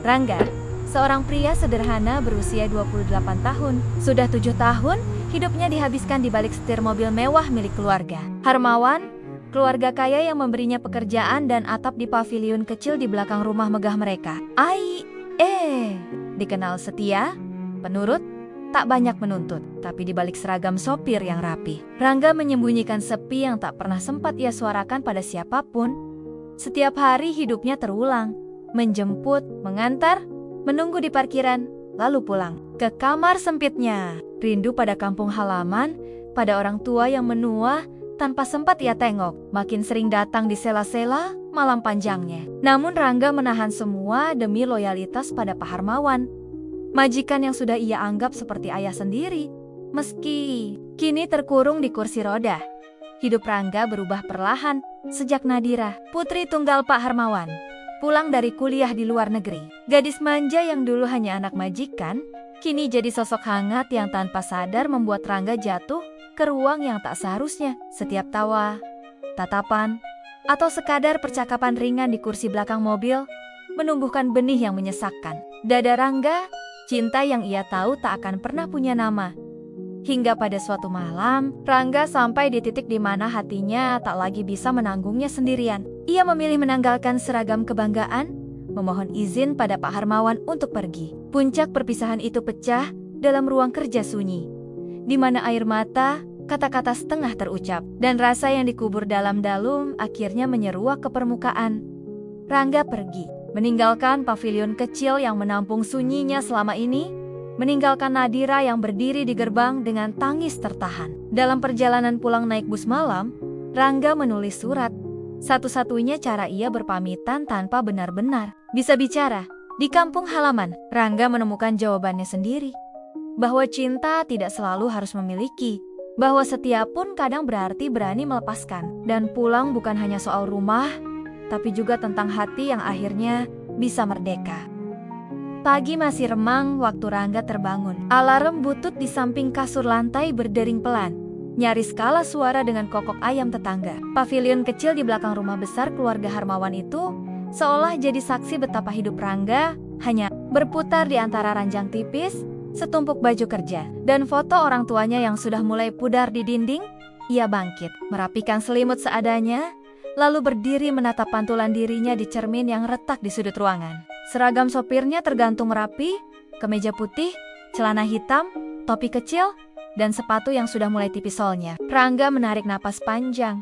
Rangga, seorang pria sederhana berusia 28 tahun. Sudah 7 tahun, hidupnya dihabiskan di balik setir mobil mewah milik keluarga. Harmawan, keluarga kaya yang memberinya pekerjaan dan atap di paviliun kecil di belakang rumah megah mereka. Dikenal setia, penurut, tak banyak menuntut, tapi di balik seragam sopir yang rapi, Rangga menyembunyikan sepi yang tak pernah sempat ia suarakan pada siapapun. Setiap hari hidupnya terulang, menjemput, mengantar, menunggu di parkiran, lalu pulang ke kamar sempitnya. Rindu pada kampung halaman, pada orang tua yang menua tanpa sempat ia tengok, makin sering datang di sela-sela malam panjangnya. Namun Rangga menahan semua demi loyalitas pada Pak Harmawan, majikan yang sudah ia anggap seperti ayah sendiri. Meski kini terkurung di kursi roda, hidup Rangga berubah perlahan sejak Nadira, putri tunggal Pak Harmawan, pulang dari kuliah di luar negeri. Gadis manja yang dulu hanya anak majikan, kini jadi sosok hangat yang tanpa sadar membuat Rangga jatuh ke ruang yang tak seharusnya. Setiap tawa, tatapan, atau sekadar percakapan ringan di kursi belakang mobil menumbuhkan benih yang menyesakkan. Dada Rangga, cinta yang ia tahu tak akan pernah punya nama. Hingga pada suatu malam, Rangga sampai di titik di mana hatinya tak lagi bisa menanggungnya sendirian. Ia memilih menanggalkan seragam kebanggaan, memohon izin pada Pak Harmawan untuk pergi. Puncak perpisahan itu pecah dalam ruang kerja sunyi, di mana air mata, kata-kata setengah terucap, dan rasa yang dikubur dalam-dalam akhirnya menyeruak ke permukaan. Rangga pergi, meninggalkan pavilion kecil yang menampung sunyinya selama ini, meninggalkan Nadira yang berdiri di gerbang dengan tangis tertahan. Dalam perjalanan pulang naik bus malam, Rangga menulis surat. Satu-satunya cara ia berpamitan tanpa benar-benar bisa bicara. Di kampung halaman, Rangga menemukan jawabannya sendiri. Bahwa cinta tidak selalu harus memiliki. Bahwa setia pun kadang berarti berani melepaskan. Dan pulang bukan hanya soal rumah, tapi juga tentang hati yang akhirnya bisa merdeka. Pagi masih remang waktu Rangga terbangun. Alarm butut di samping kasur lantai berdering pelan. Nyaris kalah suara dengan kokok ayam tetangga. Pavilion kecil di belakang rumah besar keluarga Harmawan itu seolah jadi saksi betapa hidup Rangga hanya berputar di antara ranjang tipis, setumpuk baju kerja, dan foto orang tuanya yang sudah mulai pudar di dinding. Ia bangkit, merapikan selimut seadanya, lalu berdiri menatap pantulan dirinya di cermin yang retak di sudut ruangan. Seragam sopirnya tergantung rapi, kemeja putih, celana hitam, topi kecil, dan sepatu yang sudah mulai tipis solnya. Rangga menarik napas panjang,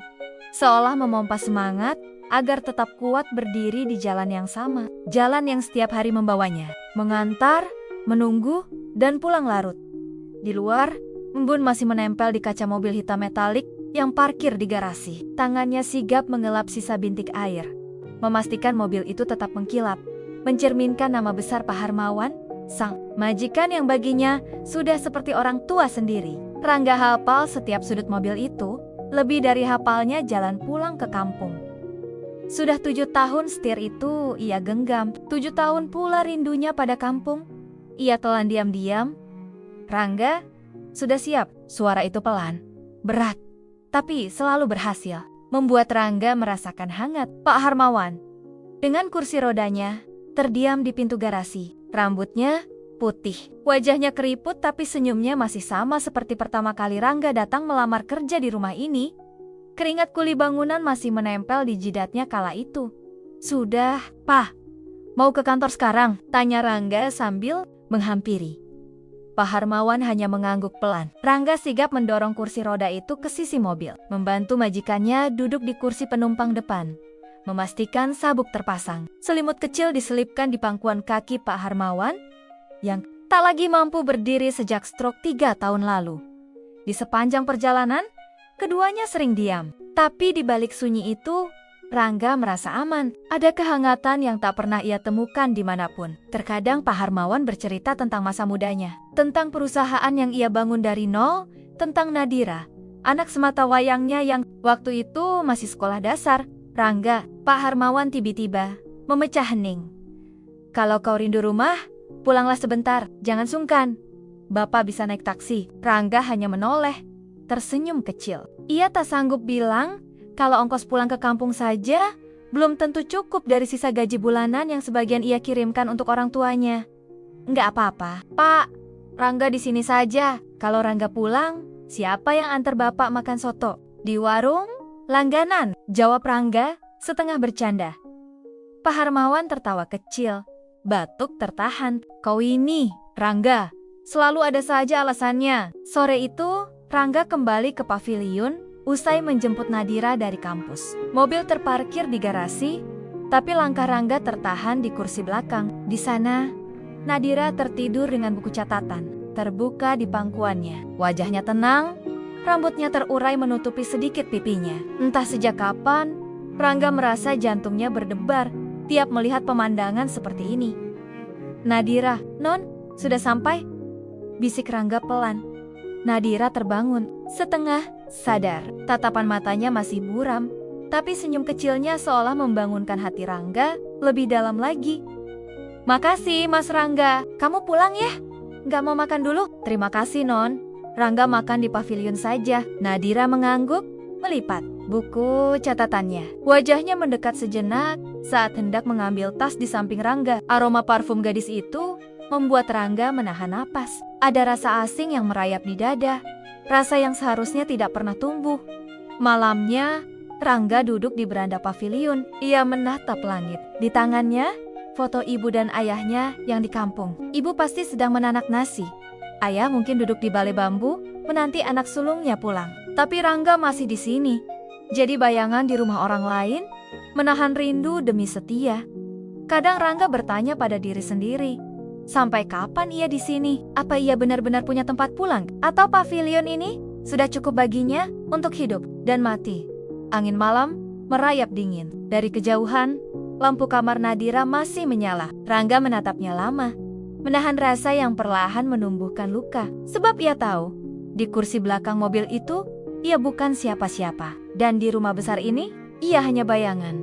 seolah memompa semangat agar tetap kuat berdiri di jalan yang sama. Jalan yang setiap hari membawanya, mengantar, menunggu, dan pulang larut. Di luar, embun masih menempel di kaca mobil hitam metalik yang parkir di garasi. Tangannya sigap mengelap sisa bintik air, memastikan mobil itu tetap mengkilap, mencerminkan nama besar Pak Harmawan, sang majikan yang baginya sudah seperti orang tua sendiri. Rangga hafal setiap sudut mobil itu, lebih dari hafalnya jalan pulang ke kampung. Sudah 7 tahun setir itu ia genggam, 7 tahun pula rindunya pada kampung. Ia telan diam-diam. Rangga, sudah siap? Suara itu pelan, berat, tapi selalu berhasil membuat Rangga merasakan hangat. Pak Harmawan, dengan kursi rodanya, terdiam di pintu garasi. Rambutnya putih, wajahnya keriput, tapi senyumnya masih sama seperti pertama kali Rangga datang melamar kerja di rumah ini. Keringat kuli bangunan masih menempel di jidatnya kala itu. Sudah, Pak, mau ke kantor sekarang? Tanya Rangga sambil menghampiri. Pak Harmawan hanya mengangguk pelan. Rangga sigap mendorong kursi roda itu ke sisi mobil, membantu majikannya duduk di kursi penumpang depan, memastikan sabuk terpasang. Selimut kecil diselipkan di pangkuan kaki Pak Harmawan yang tak lagi mampu berdiri sejak stroke 3 tahun lalu. Di sepanjang perjalanan, keduanya sering diam. Tapi di balik sunyi itu, Rangga merasa aman. Ada kehangatan yang tak pernah ia temukan dimanapun. Terkadang Pak Harmawan bercerita tentang masa mudanya, tentang perusahaan yang ia bangun dari nol, tentang Nadira, anak semata wayangnya yang waktu itu masih sekolah dasar. Rangga, Pak Harmawan tiba-tiba memecah hening. Kalau kau rindu rumah, pulanglah sebentar, jangan sungkan. Bapak bisa naik taksi. Rangga hanya menoleh, tersenyum kecil. Ia tak sanggup bilang kalau ongkos pulang ke kampung saja Belum tentu cukup dari sisa gaji bulanan yang sebagian ia kirimkan untuk orang tuanya. Nggak apa-apa, Pak. Rangga di sini saja. Kalau Rangga pulang, siapa yang antar Bapak makan soto? Di warung? Langganan, jawab Rangga setengah bercanda. Pak Harmawan tertawa kecil. Batuk tertahan. Kau ini, Rangga, selalu ada saja alasannya. Sore itu, Rangga kembali ke paviliun usai menjemput Nadira dari kampus. Mobil terparkir di garasi, tapi langkah Rangga tertahan di kursi belakang. Di sana, Nadira tertidur dengan buku catatan terbuka di pangkuannya. Wajahnya tenang, rambutnya terurai menutupi sedikit pipinya. Entah sejak kapan, Rangga merasa jantungnya berdebar tiap melihat pemandangan seperti ini. Nadira, Non, sudah sampai? Bisik Rangga pelan. Nadira terbangun, setengah sadar. Tatapan matanya masih buram, tapi senyum kecilnya seolah membangunkan hati Rangga lebih dalam lagi. Makasih, Mas Rangga. Kamu pulang ya? Nggak mau makan dulu? Terima kasih, Non. Rangga makan di pavilion saja. Nadira mengangguk, melipat buku catatannya. Wajahnya mendekat sejenak saat hendak mengambil tas di samping Rangga. Aroma parfum gadis itu membuat Rangga menahan napas. Ada rasa asing yang merayap di dada, rasa yang seharusnya tidak pernah tumbuh. Malamnya, Rangga duduk di beranda paviliun. Ia menatap langit. Di tangannya, foto ibu dan ayahnya yang di kampung. Ibu pasti sedang menanak nasi. Ayah mungkin duduk di balai bambu, menanti anak sulungnya pulang. Tapi Rangga masih di sini. Jadi bayangan di rumah orang lain, menahan rindu demi setia. Kadang Rangga bertanya pada diri sendiri, sampai kapan ia di sini? Apa ia benar-benar punya tempat pulang? Atau pavilion ini sudah cukup baginya untuk hidup dan mati? Angin malam merayap dingin. Dari kejauhan, lampu kamar Nadira masih menyala. Rangga menatapnya lama, menahan rasa yang perlahan menumbuhkan luka. Sebab ia tahu, di kursi belakang mobil itu, ia bukan siapa-siapa. Dan di rumah besar ini, ia hanya bayangan,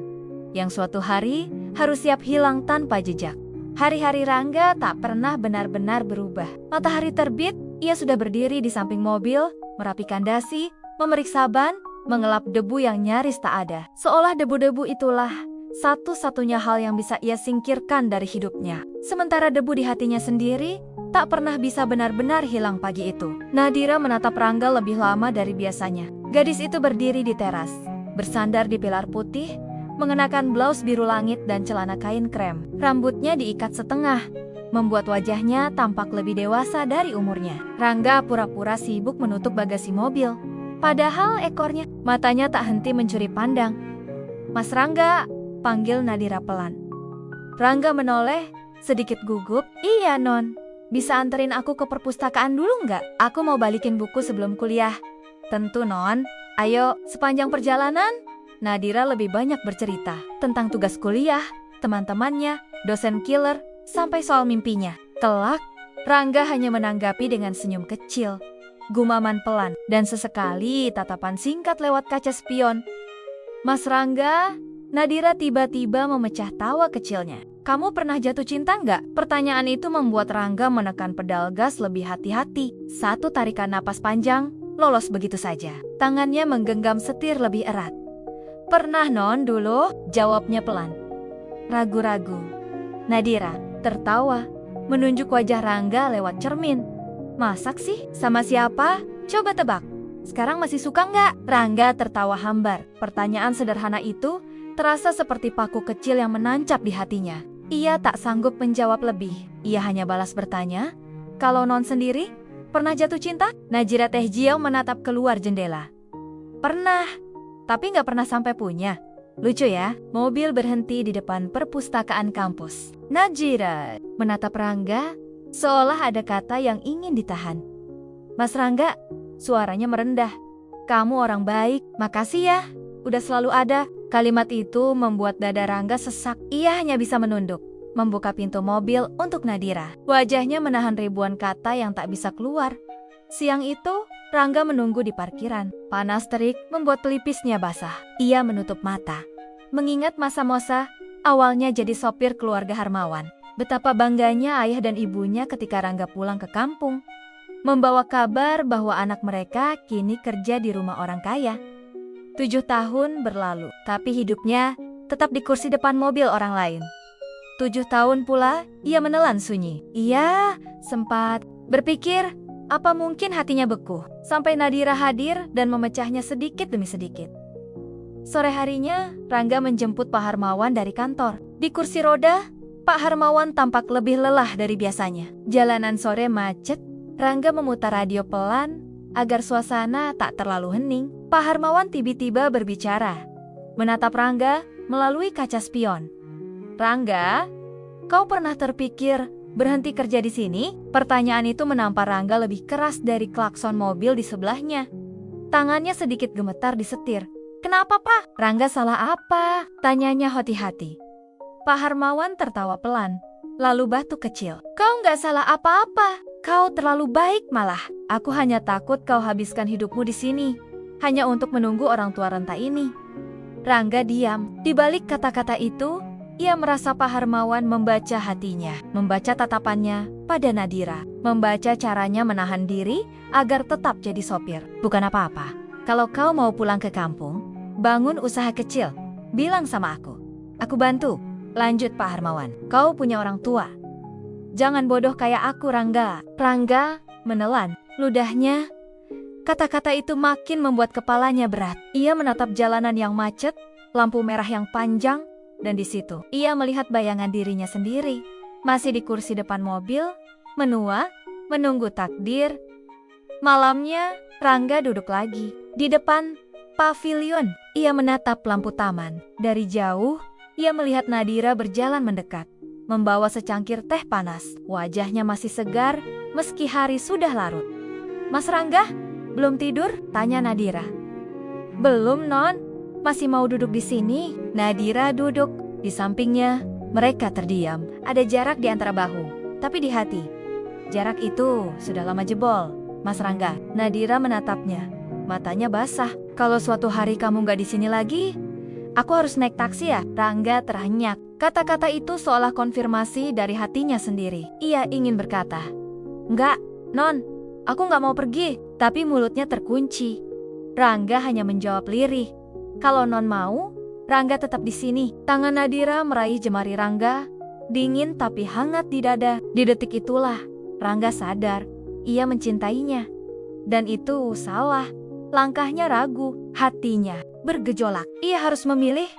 yang suatu hari harus siap hilang tanpa jejak. Hari-hari Rangga tak pernah benar-benar berubah. Matahari terbit, ia sudah berdiri di samping mobil, merapikan dasi, memeriksa ban, mengelap debu yang nyaris tak ada. Seolah debu-debu itulah satu-satunya hal yang bisa ia singkirkan dari hidupnya. Sementara debu di hatinya sendiri tak pernah bisa benar-benar hilang pagi itu. Nadira menatap Rangga lebih lama dari biasanya. Gadis itu berdiri di teras, bersandar di pilar putih, mengenakan blus biru langit dan celana kain krem. Rambutnya diikat setengah, membuat wajahnya tampak lebih dewasa dari umurnya. Rangga pura-pura sibuk menutup bagasi mobil. Padahal ekornya, matanya tak henti mencuri pandang. Mas Rangga, panggil Nadira pelan. Rangga menoleh, sedikit gugup. Iya, Non. Bisa anterin aku ke perpustakaan dulu nggak? Aku mau balikin buku sebelum kuliah. Tentu, Non. Ayo, sepanjang perjalanan, Nadira lebih banyak bercerita tentang tugas kuliah, teman-temannya, dosen killer, sampai soal mimpinya. Kelak, Rangga hanya menanggapi dengan senyum kecil, gumaman pelan, dan sesekali tatapan singkat lewat kaca spion. Mas Rangga, Nadira tiba-tiba memecah tawa kecilnya. Kamu pernah jatuh cinta nggak? Pertanyaan itu membuat Rangga menekan pedal gas lebih hati-hati. Satu tarikan napas panjang, lolos begitu saja. Tangannya menggenggam setir lebih erat. Pernah, Non, dulu, jawabnya pelan. Ragu-ragu. Nadira tertawa, menunjuk wajah Rangga lewat cermin. Masak sih? Sama siapa? Coba tebak. Sekarang masih suka nggak? Rangga tertawa hambar. Pertanyaan sederhana itu terasa seperti paku kecil yang menancap di hatinya. Ia tak sanggup menjawab lebih. Ia hanya balas bertanya, kalau Non sendiri, pernah jatuh cinta? Najira Tehjiau menatap keluar jendela. Pernah, tapi nggak pernah sampai punya. Lucu ya, mobil berhenti di depan perpustakaan kampus. Najira menatap Rangga, seolah ada kata yang ingin ditahan. Mas Rangga, suaranya merendah. Kamu orang baik, makasih ya, udah selalu ada. Kalimat itu membuat dada Rangga sesak. Ia hanya bisa menunduk, membuka pintu mobil untuk Nadira. Wajahnya menahan ribuan kata yang tak bisa keluar. Siang itu, Rangga menunggu di parkiran. Panas terik membuat pelipisnya basah. Ia menutup mata, mengingat masa-masa awalnya jadi sopir keluarga Harmawan. Betapa bangganya ayah dan ibunya ketika Rangga pulang ke kampung, membawa kabar bahwa anak mereka kini kerja di rumah orang kaya. 7 tahun berlalu, tapi hidupnya tetap di kursi depan mobil orang lain. 7 tahun pula, ia menelan sunyi. Ia sempat berpikir, apa mungkin hatinya beku, sampai Nadira hadir dan memecahnya sedikit demi sedikit. Sore harinya, Rangga menjemput Pak Harmawan dari kantor. Di kursi roda, Pak Harmawan tampak lebih lelah dari biasanya. Jalanan sore macet, Rangga memutar radio pelan agar suasana tak terlalu hening. Pak Harmawan tiba-tiba berbicara, menatap Rangga melalui kaca spion. Rangga, kau pernah terpikir berhenti kerja di sini? Pertanyaan itu menampar Rangga lebih keras dari klakson mobil di sebelahnya. Tangannya sedikit gemetar di setir. Kenapa, Pak? Rangga salah apa? Tanyanya hati-hati. Pak Harmawan tertawa pelan, lalu batuk kecil. Kau nggak salah apa-apa. Kau terlalu baik malah. Aku hanya takut kau habiskan hidupmu di sini, hanya untuk menunggu orang tua renta ini. Rangga diam. Di balik kata-kata itu, ia merasa Pak Harmawan membaca hatinya, membaca tatapannya pada Nadira, membaca caranya menahan diri agar tetap jadi sopir. Bukan apa-apa. Kalau kau mau pulang ke kampung, bangun usaha kecil, bilang sama aku. Aku bantu, lanjut Pak Harmawan. Kau punya orang tua. Jangan bodoh kayak aku, Rangga. Rangga menelan ludahnya. Kata-kata itu makin membuat kepalanya berat. Ia menatap jalanan yang macet, lampu merah yang panjang, dan di situ ia melihat bayangan dirinya sendiri. Masih di kursi depan mobil, menua, menunggu takdir. Malamnya, Rangga duduk lagi. Di depan pavilion, ia menatap lampu taman. Dari jauh, ia melihat Nadira berjalan mendekat, membawa secangkir teh panas. Wajahnya masih segar, meski hari sudah larut. Mas Rangga, belum tidur? Tanya Nadira. Belum, Non. Masih mau duduk di sini? Nadira duduk. Di sampingnya, mereka terdiam. Ada jarak di antara bahu, tapi di hati. Jarak itu sudah lama jebol, Mas Rangga. Nadira menatapnya. Matanya basah. Kalau suatu hari kamu nggak di sini lagi, aku harus naik taksi ya? Rangga terhenyak. Kata-kata itu seolah konfirmasi dari hatinya sendiri. Ia ingin berkata, "Enggak, Non, aku nggak mau pergi." Tapi mulutnya terkunci. Rangga hanya menjawab lirih, "Kalau Non mau, Rangga tetap di sini." Tangan Nadira meraih jemari Rangga, dingin tapi hangat di dada. Di detik itulah, Rangga sadar, ia mencintainya. Dan itu salah. Langkahnya ragu, hatinya bergejolak. Ia harus memilih,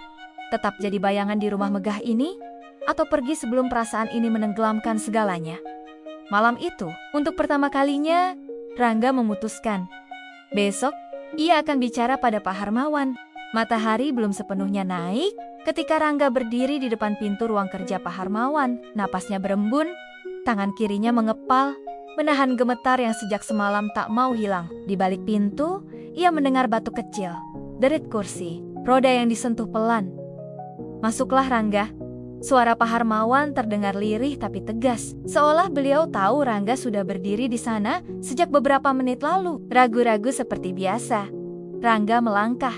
tetap jadi bayangan di rumah megah ini, atau pergi sebelum perasaan ini menenggelamkan segalanya. Malam itu, untuk pertama kalinya, Rangga memutuskan. Besok, ia akan bicara pada Pak Harmawan. Matahari belum sepenuhnya naik ketika Rangga berdiri di depan pintu ruang kerja Pak Harmawan. Napasnya berembun, tangan kirinya mengepal, menahan gemetar yang sejak semalam tak mau hilang. Di balik pintu, ia mendengar batuk kecil, derit kursi, roda yang disentuh pelan. Masuklah Rangga. Suara Pak Harmawan terdengar lirih tapi tegas, seolah beliau tahu Rangga sudah berdiri di sana sejak beberapa menit lalu. Ragu-ragu seperti biasa, Rangga melangkah,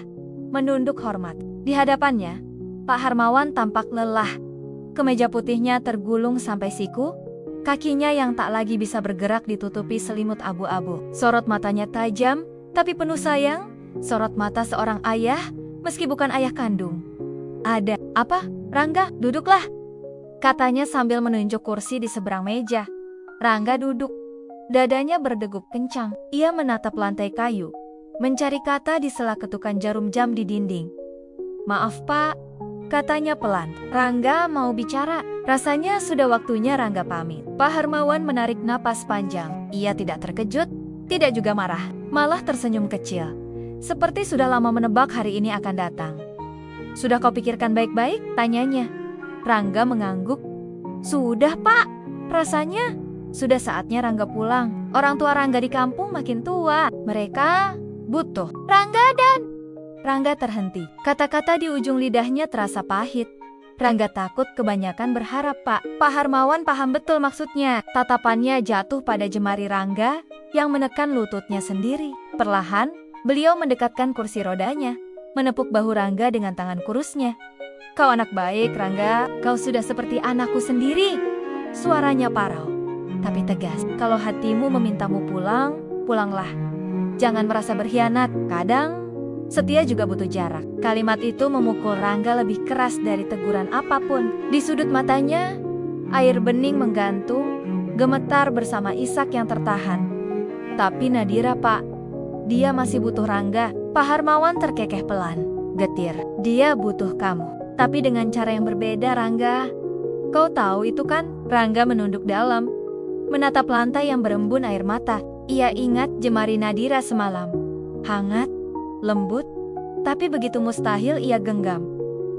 menunduk hormat. Di hadapannya, Pak Harmawan tampak lelah. Kemeja putihnya tergulung sampai siku, kakinya yang tak lagi bisa bergerak ditutupi selimut abu-abu. Sorot matanya tajam, tapi penuh sayang, sorot mata seorang ayah, meski bukan ayah kandung. Ada apa? Rangga, duduklah, katanya sambil menunjuk kursi di seberang meja. Rangga duduk. Dadanya berdegup kencang. Ia menatap lantai kayu, mencari kata di sela ketukan jarum jam di dinding. Maaf Pak, katanya pelan. Rangga mau bicara. Rasanya sudah waktunya Rangga pamit. Pak Harmawan menarik napas panjang. Ia tidak terkejut, tidak juga marah, malah tersenyum kecil. Seperti sudah lama menebak hari ini akan datang. Sudah kau pikirkan baik-baik? Tanyanya. Rangga mengangguk. Sudah Pak, rasanya sudah saatnya Rangga pulang. Orang tua Rangga di kampung makin tua. Mereka butuh Rangga dan... Rangga terhenti. Kata-kata di ujung lidahnya terasa pahit. Rangga takut kebanyakan berharap Pak. Pak Harmawan paham betul maksudnya. Tatapannya jatuh pada jemari Rangga yang menekan lututnya sendiri. Perlahan, beliau mendekatkan kursi rodanya, menepuk bahu Rangga dengan tangan kurusnya. Kau anak baik, Rangga. Kau sudah seperti anakku sendiri. Suaranya parau, tapi tegas. Kalau hatimu memintamu pulang, pulanglah. Jangan merasa berkhianat. Kadang, Setia juga butuh jarak. Kalimat itu memukul Rangga lebih keras dari teguran apapun. Di sudut matanya, air bening menggantung, gemetar bersama Ishak yang tertahan. Tapi Nadira, Pak, dia masih butuh Rangga. Pak Harmawan terkekeh pelan. Getir, dia butuh kamu. Tapi dengan cara yang berbeda, Rangga. Kau tahu itu kan? Rangga menunduk dalam, menatap lantai yang berembun air mata. Ia ingat jemari Nadira semalam. Hangat, lembut, tapi begitu mustahil ia genggam.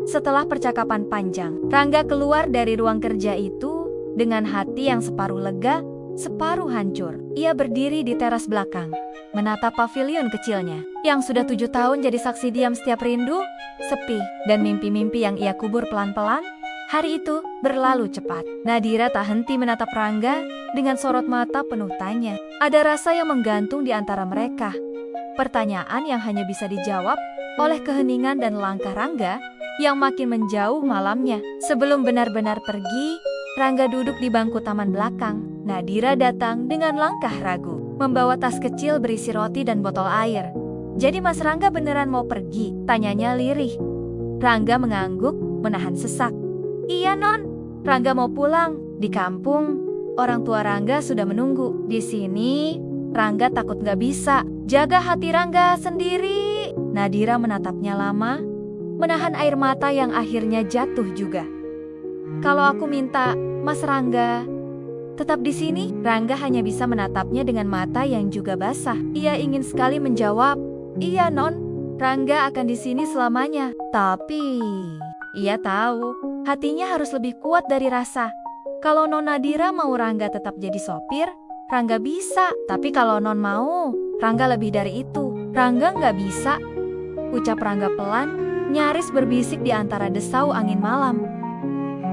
Setelah percakapan panjang, Rangga keluar dari ruang kerja itu dengan hati yang separuh lega, separuh hancur. Ia berdiri di teras belakang, menatap pavilion kecilnya, yang sudah 7 tahun jadi saksi diam setiap rindu, sepi, dan mimpi-mimpi yang ia kubur pelan-pelan. Hari itu berlalu cepat. Nadira tak henti menatap Rangga dengan sorot mata penuh tanya. Ada rasa yang menggantung di antara mereka. Pertanyaan yang hanya bisa dijawab oleh keheningan dan langkah Rangga yang makin menjauh malamnya. Sebelum benar-benar pergi, Rangga duduk di bangku taman belakang. Nadira datang dengan langkah ragu, membawa tas kecil berisi roti dan botol air. Jadi Mas Rangga beneran mau pergi? Tanyanya lirih. Rangga mengangguk, menahan sesak. Iya Non, Rangga mau pulang. Di kampung, orang tua Rangga sudah menunggu. Di sini, Rangga takut gak bisa. Jaga hati Rangga sendiri. Nadira menatapnya lama, menahan air mata yang akhirnya jatuh juga. Kalau aku minta, Mas Rangga tetap di sini, Rangga hanya bisa menatapnya dengan mata yang juga basah. Ia ingin sekali menjawab, iya Non, Rangga akan di sini selamanya. Tapi ia tahu hatinya harus lebih kuat dari rasa. Kalau Non Nadira mau Rangga tetap jadi sopir, Rangga bisa. Tapi kalau Non mau, Rangga lebih dari itu. Rangga nggak bisa. Ucap Rangga pelan, nyaris berbisik di antara desau angin malam.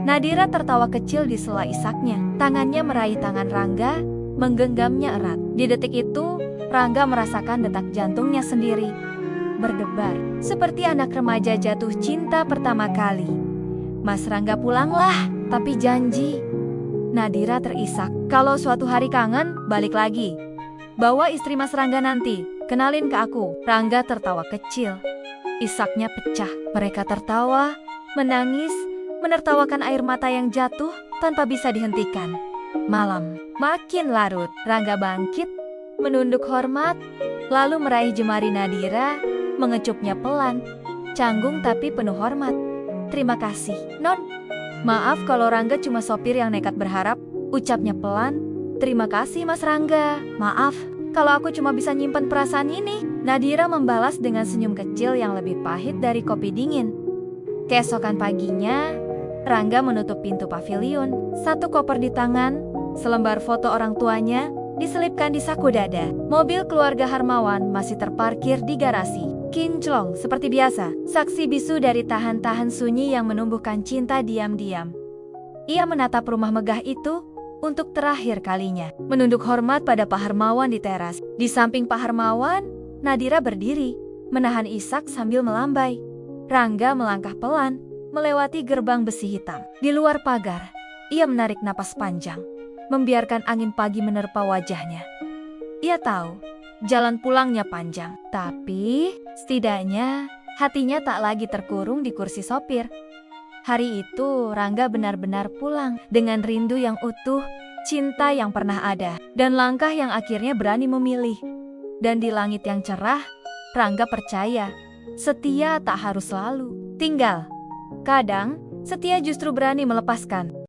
Nadira tertawa kecil di sela isaknya. Tangannya meraih tangan Rangga, menggenggamnya erat. Di detik itu, Rangga merasakan detak jantungnya sendiri berdebar, seperti anak remaja jatuh cinta pertama kali. Mas Rangga pulanglah, tapi janji. Nadira terisak. Kalau suatu hari kangen, balik lagi. Bawa istri Mas Rangga nanti, kenalin ke aku. Rangga tertawa kecil. Isaknya pecah. Mereka tertawa, menangis, menertawakan air mata yang jatuh tanpa bisa dihentikan. Malam makin larut. Rangga bangkit, menunduk hormat, lalu meraih jemari Nadira, mengecupnya pelan, canggung tapi penuh hormat. Terima kasih, Non. Maaf kalau Rangga cuma sopir yang nekat berharap, ucapnya pelan. Terima kasih Mas Rangga. Maaf kalau aku cuma bisa nyimpan perasaan ini. Nadira membalas dengan senyum kecil yang lebih pahit dari kopi dingin. Keesokan paginya, Rangga menutup pintu pavilion. Satu koper di tangan, selembar foto orang tuanya diselipkan di saku dada. Mobil keluarga Harmawan masih terparkir di garasi. Kinclong seperti biasa, saksi bisu dari tahan-tahan sunyi yang menumbuhkan cinta diam-diam. Ia menatap rumah megah itu untuk terakhir kalinya, menunduk hormat pada Pak Harmawan di teras. Di samping Pak Harmawan, Nadira berdiri, menahan Ishak sambil melambai. Rangga melangkah pelan, melewati gerbang besi hitam. Di luar pagar, ia menarik napas panjang, membiarkan angin pagi menerpa wajahnya. Ia tahu jalan pulangnya panjang, tapi setidaknya hatinya tak lagi terkurung di kursi sopir. Hari itu Rangga benar-benar pulang dengan rindu yang utuh, cinta yang pernah ada, dan langkah yang akhirnya berani memilih. Dan di langit yang cerah, Rangga percaya setia tak harus selalu tinggal. Kadang setia justru berani melepaskan.